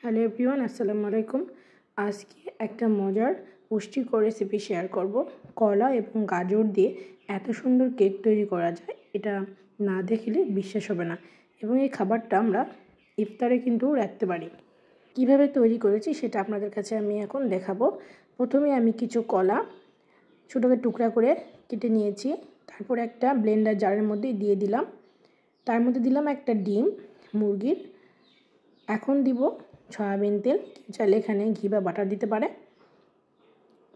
Hello everyone, আসসালামু আলাইকুম। আজকে একটা মজার পুষ্টিকর রেসিপি শেয়ার করব। কলা এবং গাজর দিয়ে এত সুন্দর কেক তৈরি করা যায়, এটা না দেখলে বিশ্বাস হবে না। এবং এই খাবারটা আমরা ইফতারে কিন্তু রাখতে পারি। কিভাবে তৈরি করেছি সেটা আপনাদের কাছে আমি এখন দেখাবো। প্রথমে আমি কিছু কলা ছোটো টুকরা করে কেটে নিয়েছি। তারপর একটা ব্লেন্ডার জারের মধ্যে দিয়ে দিলাম। তার মধ্যে দিলাম একটা ডিম মুরগির। এখন দিব সয়াবিন তেল, চাইলে এখানে ঘি বা বাটার দিতে পারে।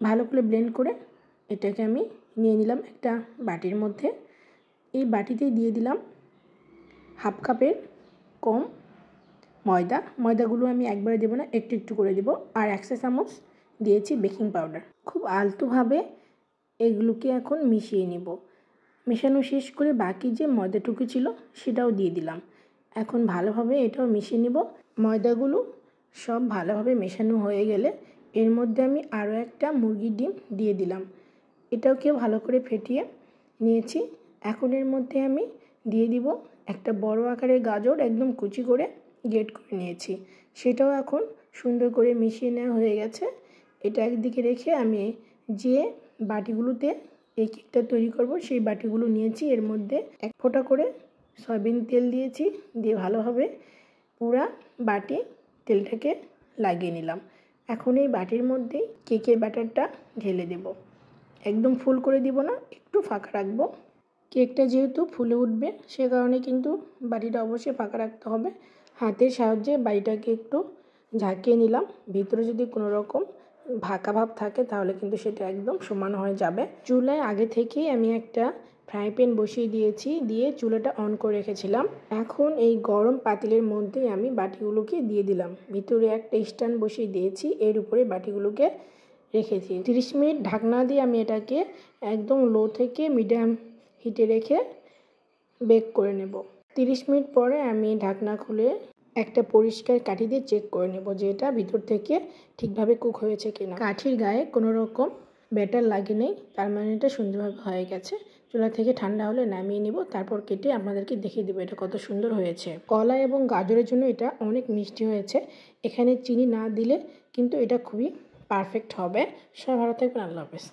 ভালো করে ব্লেন্ড করে এটাকে আমি নিয়ে নিলাম একটা বাটির মধ্যে। এই বাটিতেই দিয়ে দিলাম হাফ কাপের কম ময়দাগুলো আমি একবারে দেবো না, একটু একটু করে দেবো। আর 1 চা চামচ দিয়েছি বেকিং পাউডার। খুব আলতোভাবে এগুলোকে এখন মিশিয়ে নিব। মেশানো শেষ করে বাকি যে ময়দাটুকু ছিল সেটাও দিয়ে দিলাম। এখন ভালোভাবে এটাও মিশিয়ে নিব। ময়দাগুলো সব ভালোভাবে মেশানো হয়ে গেলে এর মধ্যে আমি আরও একটা মুরগির ডিম দিয়ে দিলাম। এটাকে ভালো করে ফেটিয়ে নিয়েছি। এখন এর মধ্যে আমি দিয়ে দিব একটা বড় আকারের গাজর, একদম কুচি করে গ্রেট করে নিয়েছি। সেটাও এখন সুন্দর করে মিশিয়ে নেওয়া হয়ে গেছে। এটা একদিকে রেখে আমি যে বাটিগুলোতে এই কেকটা তৈরি করব সেই বাটিগুলো নিয়েছি। এর মধ্যে 1 ফোঁটা করে সয়াবিন তেল দিয়েছি, দিয়ে ভালোভাবে পুরা বাটি তেলটাকে লাগিয়ে নিলাম। এখন এই বাটির মধ্যে কেকের ব্যাটারটা ঢেলে দেব। একদম ফুল করে দিব না, একটু ফাঁকা রাখবো। কেকটা যেহেতু ফুলে উঠবে সে কারণে কিন্তু বাটিটা অবশ্যই ফাঁকা রাখতে হবে। হাতের সাহায্যে বাটিটাকে একটু ঝাঁকিয়ে নিলাম। ভিতরে যদি কোনো রকম ভাকা ভাব থাকে তাহলে কিন্তু সেটা একদম সমান হয়ে যাবে। চুলায় আগে থেকেই আমি একটা ফ্রাই প্যান বসিয়ে দিয়েছি, দিয়ে চুলাটা অন করে রেখেছিলাম। এখন এই গরম পাতিলের মধ্যে আমি বাটিগুলোকে দিয়ে দিলাম। ভিতরে একটা স্ট্যান্ড বসিয়ে দিয়েছি, এর উপরে বাটিগুলোকে রেখেছি। 30 মিনিট ঢাকনা দিয়ে আমি এটাকে একদম লো থেকে মিডিয়াম হিটে রেখে বেক করে নেব। 30 মিনিট পরে আমি ঢাকনা খুলে একটা পরিষ্কার কাঠি দিয়ে চেক করে নেব যে এটা ভিতর থেকে ঠিকভাবে কুক হয়েছে কিনা। কাঠির গায়ে কোনো রকম ব্যাটার লাগে নেই, তার মানে এটা সুন্দরভাবে হয়ে গেছে। চুলা থেকে ঠান্ডা হলে নামিয়ে নিব, তারপর কেটে আপনাদেরকে দেখিয়ে দেবো এটা কত সুন্দর হয়েছে। কলা এবং গাজরের জন্য এটা অনেক মিষ্টি হয়েছে। এখানে চিনি না দিলে কিন্তু এটা খুবই পারফেক্ট হবে। সবাই ভালো থাকবেন, আল্লাহ হাফেজ।